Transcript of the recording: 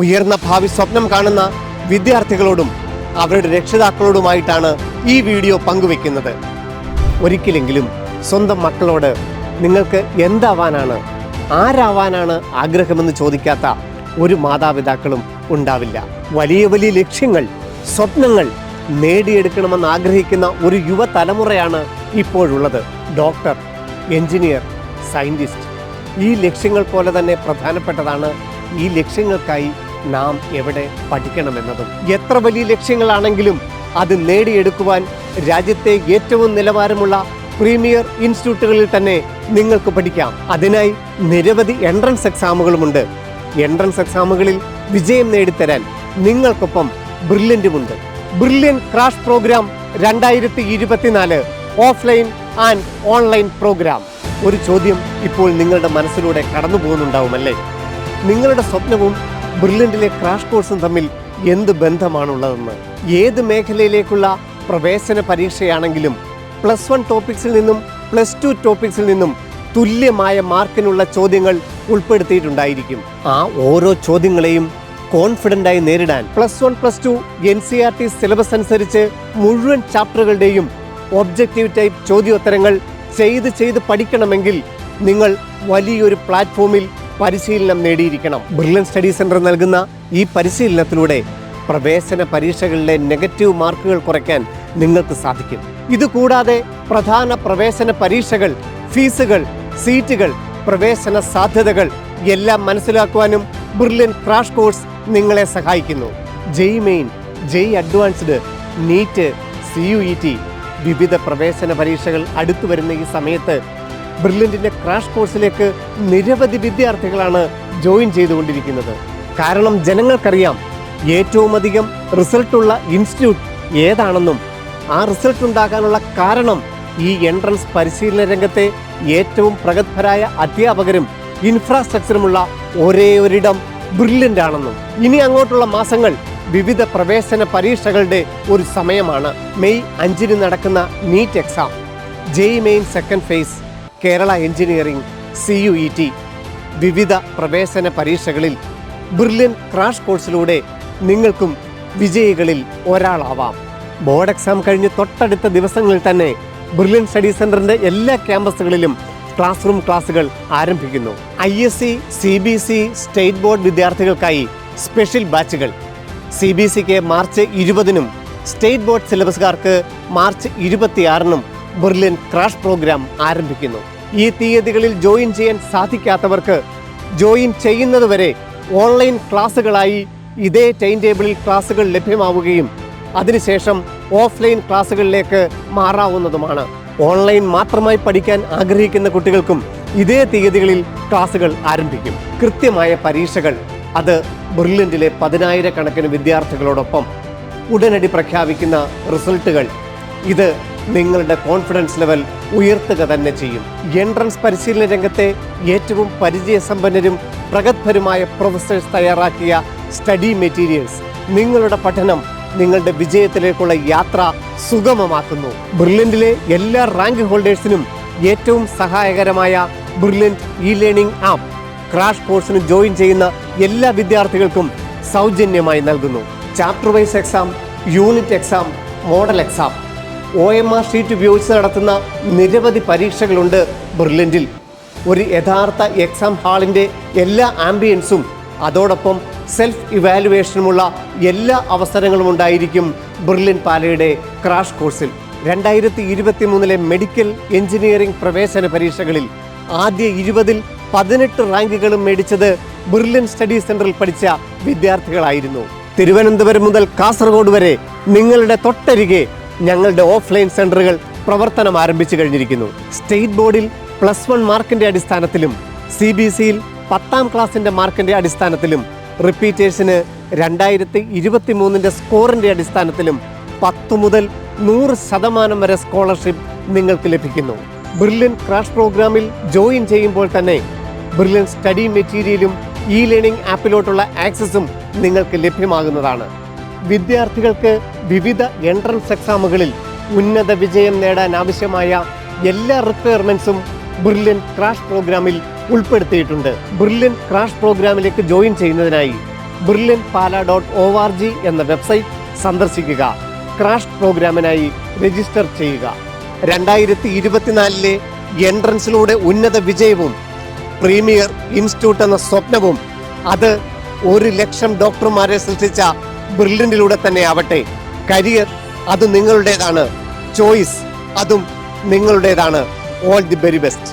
ഉയർന്ന ഭാവി സ്വപ്നം കാണുന്ന വിദ്യാർത്ഥികളോടും അവരുടെ രക്ഷിതാക്കളോടുമായിട്ടാണ് ഈ വീഡിയോ പങ്കുവെക്കുന്നത്. ഒരിക്കലെങ്കിലും സ്വന്തം മക്കളോട് നിങ്ങൾക്ക് എന്താവാനാണ്, ആരാവാനാണ് ആഗ്രഹമെന്ന് ചോദിക്കാത്ത ഒരു മാതാപിതാക്കളും ഉണ്ടാവില്ല. വലിയ വലിയ ലക്ഷ്യങ്ങൾ, സ്വപ്നങ്ങൾ നേടിയെടുക്കണമെന്ന് ആഗ്രഹിക്കുന്ന ഒരു യുവതലമുറയാണ് ഇപ്പോഴുള്ളത്. ഡോക്ടർ, എഞ്ചിനീയർ, സയന്റിസ്റ്റ്, ഈ ലക്ഷ്യങ്ങൾ പോലെ തന്നെ പ്രധാനപ്പെട്ടതാണ് ഈ ലക്ഷ്യങ്ങൾക്കായി നാം എവിടെ പഠിക്കണമെന്നതും. എത്ര വലിയ ലക്ഷ്യങ്ങളാണെങ്കിലും അത് നേടിയെടുക്കുവാൻ രാജ്യത്തെ ഏറ്റവും നിലവാരമുള്ള പ്രീമിയർ ഇൻസ്റ്റിറ്റ്യൂട്ടുകളിൽ തന്നെ നിങ്ങൾക്ക് പഠിക്കാം. അതിനായി നിരവധി എൻട്രൻസ് എക്സാമുകളുമുണ്ട്. എൻട്രൻസ് എക്സാമുകളിൽ വിജയം നേടിത്തരാൻ നിങ്ങൾക്കൊപ്പം ബ്രില്യന്റുമുണ്ട്. Brilliant crash program 2024 offline and online program. ഒരു ചോദ്യം ഇപ്പോൾ നിങ്ങളുടെ മനസ്സിലൂടെ കടന്നു പോകുന്നുണ്ടാവുമല്ലേ? നിങ്ങളുടെ സ്വപ്നവും ബ്രില്യന്റിലെ ക്രാഷ് കോഴ്സും തമ്മിൽ എന്ത് ബന്ധമാണുള്ളതെന്ന്. ഏത് മേഖലയിലേക്കുള്ള പ്രവേശന പരീക്ഷയാണെങ്കിലും +1 ടോപ്പിക്സിൽ നിന്നും +2 ടോപ്പിക്സിൽ നിന്നും തുല്യമായ മാർക്കിനുള്ള ചോദ്യങ്ങൾ ഉൾപ്പെടുത്തിയിട്ടുണ്ടായിരിക്കും. ആ ഓരോ ചോദ്യങ്ങളെയും കോൺഫിഡൻ്റായി നേരിടാൻ +1 +2 NCERT സിലബസ് അനുസരിച്ച് മുഴുവൻ ചാപ്റ്ററുകളുടെയും ഒബ്ജക്റ്റീവ് ടൈപ്പ് ചോദ്യോത്തരങ്ങൾ ചെയ്ത് പഠിക്കണമെങ്കിൽ നിങ്ങൾ വലിയൊരു പ്ലാറ്റ്ഫോമിൽ പരിശീലനം നേടിയിരിക്കണം. ബ്രില്യൻ സ്റ്റഡി സെന്റർ നൽകുന്ന ഈ പരിശീലനത്തിലൂടെ പ്രവേശന പരീക്ഷകളിലെ നെഗറ്റീവ് മാർക്കുകൾ കുറയ്ക്കാൻ നിങ്ങൾക്ക് സാധിക്കും. ഇതുകൂടാതെ പ്രധാന പ്രവേശന പരീക്ഷകൾ, ഫീസുകൾ, സീറ്റുകൾ, പ്രവേശന സാധ്യതകൾ എല്ലാം മനസ്സിലാക്കുവാനും ബ്രില്യൻ ക്രാഷ് കോഴ്സ് നിങ്ങളെ സഹായിക്കുന്നു. JEE Main, JEE Advanced, NEET, CUET വിവിധ പ്രവേശന പരീക്ഷകൾ അടുത്തു വരുന്ന ഈ സമയത്ത് ബ്രില്യന്റിന്റെ ക്രാഷ് കോഴ്സിലേക്ക് നിരവധി വിദ്യാർത്ഥികളാണ് ജോയിൻ ചെയ്തുകൊണ്ടിരിക്കുന്നത്. കാരണം ജനങ്ങൾക്കറിയാം ഏറ്റവും അധികം റിസൾട്ടുള്ള ഇൻസ്റ്റിറ്റ്യൂട്ട് ഏതാണെന്നും ആ റിസൾട്ട് ഉണ്ടാകാനുള്ള കാരണം ഈ എൻട്രൻസ് പരിശീലന രംഗത്തെ ഏറ്റവും പ്രഗത്ഭരായ അധ്യാപകരും ഇൻഫ്രാസ്ട്രക്ചറുമുള്ള ഒരേ ഒരിടം ബ്രില്യന്റ് ആണെന്നും. ഇനി അങ്ങോട്ടുള്ള മാസങ്ങൾ വിവിധ പ്രവേശന പരീക്ഷകളുടെ ഒരു സമയമാണ്. മെയ് 5 നടക്കുന്ന NEET exam, JEE Main second phase, Kerala engineering, CUET വിവിധ പ്രവേശന പരീക്ഷകളിൽ ബ്രില്യൻ ക്രാഷ് കോഴ്സിലൂടെ നിങ്ങൾക്കും വിജയികളിൽ ഒരാളാവാം. ബോർഡ് എക്സാം കഴിഞ്ഞ് തൊട്ടടുത്ത ദിവസങ്ങളിൽ തന്നെ ബ്രില്യൻ സ്റ്റഡി സെന്ററിന്റെ എല്ലാ ക്യാമ്പസുകളിലും ക്ലാസ് റൂം ക്ലാസുകൾ ആരംഭിക്കുന്നു. ISC, CBC, സ്റ്റേറ്റ് ബോർഡ് വിദ്യാർത്ഥികൾക്കായി സ്പെഷ്യൽ ബാച്ചുകൾ. CBCക്ക് മാർച്ച് 20-നും സ്റ്റേറ്റ് ബോർഡ് സിലബസുകാർക്ക് മാർച്ച് 26-നും ബ്രില്യൻ ക്രാഷ് പ്രോഗ്രാം ആരംഭിക്കുന്നു. ഈ തീയതികളിൽ ജോയിൻ ചെയ്യാൻ സാധിക്കാത്തവർക്ക് ജോയിൻ ചെയ്യുന്നതുവരെ ഓൺലൈൻ ക്ലാസുകളായി ഇതേ ടൈം ടേബിളിൽ ക്ലാസുകൾ ലഭ്യമാവുകയും അതിനുശേഷം ഓഫ്ലൈൻ ക്ലാസുകളിലേക്ക് മാറാവുന്നതുമാണ്. ഓൺലൈൻ മാത്രമായി പഠിക്കാൻ ആഗ്രഹിക്കുന്ന കുട്ടികൾക്കും ഇതേ തീയതികളിൽ ക്ലാസുകൾ ആരംഭിക്കും. കൃത്യമായ പരീക്ഷകൾ, അത് ബ്രില്യന്റിലെ 10,000-കണക്കിന് വിദ്യാർത്ഥികളോടൊപ്പം ഉടനടി പ്രഖ്യാപിക്കുന്ന റിസൾട്ടുകൾ, ഇത് നിങ്ങളുടെ കോൺഫിഡൻസ് ലെവൽ ഉയർത്തുക തന്നെ ചെയ്യും. എൻട്രൻസ് പരിശീലന രംഗത്തെ ഏറ്റവും പരിചയസമ്പന്നരും പ്രഗത്ഭരുമായ പ്രൊഫസേഴ്സ് തയ്യാറാക്കിയ സ്റ്റഡി മെറ്റീരിയൽസ് നിങ്ങളുടെ പഠനം, നിങ്ങളുടെ വിജയത്തിലേക്കുള്ള യാത്ര സുഗമമാക്കുന്നു. ബ്രില്യന്റിലെ എല്ലാ റാങ്ക് ഹോൾഡേഴ്സിനും ഏറ്റവും സഹായകരമായ ബ്രില്യന്റ് ലേണിംഗ് ആപ്പ് ക്രാഷ് കോഴ്സിന് ജോയിൻ ചെയ്യുന്ന എല്ലാ വിദ്യാർത്ഥികൾക്കും സൗജന്യമായി നൽകുന്നു. Chapter wise exam, unit exam, model exam, OMR sheet ഉപയോഗിച്ച് നടത്തുന്ന നിരവധി പരീക്ഷകളുണ്ട് ബ്രില്യന്റിൽ. ഒരു യഥാർത്ഥ എക്സാം ഹാളിൻ്റെ എല്ലാ ആംബിയൻസും അതോടൊപ്പം സെൽഫ് ഇവാലുവേഷനുമുള്ള എല്ലാ അവസരങ്ങളും ഉണ്ടായിരിക്കും ബ്രില്യൻ പാലയുടെ ക്രാഷ് കോഴ്സിൽ. 2023 മെഡിക്കൽ എഞ്ചിനീയറിംഗ് പ്രവേശന പരീക്ഷകളിൽ ആദ്യ 20-ൽ 18 റാങ്കുകളും മേടിച്ചത് ബ്രില്യൻ സ്റ്റഡി സെന്ററിൽ പഠിച്ച വിദ്യാർത്ഥികളായിരുന്നു. തിരുവനന്തപുരം മുതൽ കാസർഗോഡ് വരെ നിങ്ങളുടെ തൊട്ടരികെ ഞങ്ങളുടെ ഓഫ്ലൈൻ സെന്ററുകൾ പ്രവർത്തനം ആരംഭിച്ചു കഴിഞ്ഞിരിക്കുന്നു. സ്റ്റേറ്റ് ബോർഡിൽ +1 മാർക്കിന്റെ അടിസ്ഥാനത്തിലും CBCയിൽ 10ാം ക്ലാസിന്റെ മാർക്കിന്റെ അടിസ്ഥാനത്തിലും റിപ്പീറ്റേഴ്സിന് 2023 സ്കോറിന്റെ അടിസ്ഥാനത്തിലും 10 മുതൽ 100% വരെ സ്കോളർഷിപ്പ് നിങ്ങൾക്ക് ലഭിക്കുന്നു. ബ്രില്യൻ ക്രാഷ് പ്രോഗ്രാമിൽ ജോയിൻ ചെയ്യുമ്പോൾ തന്നെ ബ്രില്യൻ സ്റ്റഡി മെറ്റീരിയലും ലേണിംഗ് ആപ്പിലോട്ടുള്ള ആക്സസും നിങ്ങൾക്ക് ലഭ്യമാകുന്നതാണ്. വിദ്യാർത്ഥികൾക്ക് വിവിധ എൻട്രൻസ് എക്സാമുകളിൽ ഉന്നത വിജയം നേടാൻ ആവശ്യമായ എല്ലാ റിക്വയർമെന്റ്സും ബ്രില്യൻ ക്രാഷ് പ്രോഗ്രാമിൽ ഉൾപ്പെടുത്തിയിട്ടുണ്ട്. ബ്രില്യൻ ക്രാഷ് പ്രോഗ്രാമിലേക്ക് ജോയിൻ ചെയ്യുന്നതിനായി brilliantpala.org എന്ന വെബ്സൈറ്റ് സന്ദർശിക്കുക. ക്രാഷ് പ്രോഗ്രാമിനായി രജിസ്റ്റർ ചെയ്യുക. 2024 എൻട്രൻസിലൂടെ ഉന്നത വിജയവും പ്രീമിയർ ഇൻസ്റ്റിറ്റ്യൂട്ട് എന്ന സ്വപ്നവും അത് 1,00,000 ഡോക്ടർമാരെ സൃഷ്ടിച്ച ബ്രില്യന്റിലൂടെ തന്നെ ആവട്ടെ. കരിയർ അത് നിങ്ങളുടേതാണ്, ചോയ്സ് അതും നിങ്ങളുടേതാണ്. All the very best.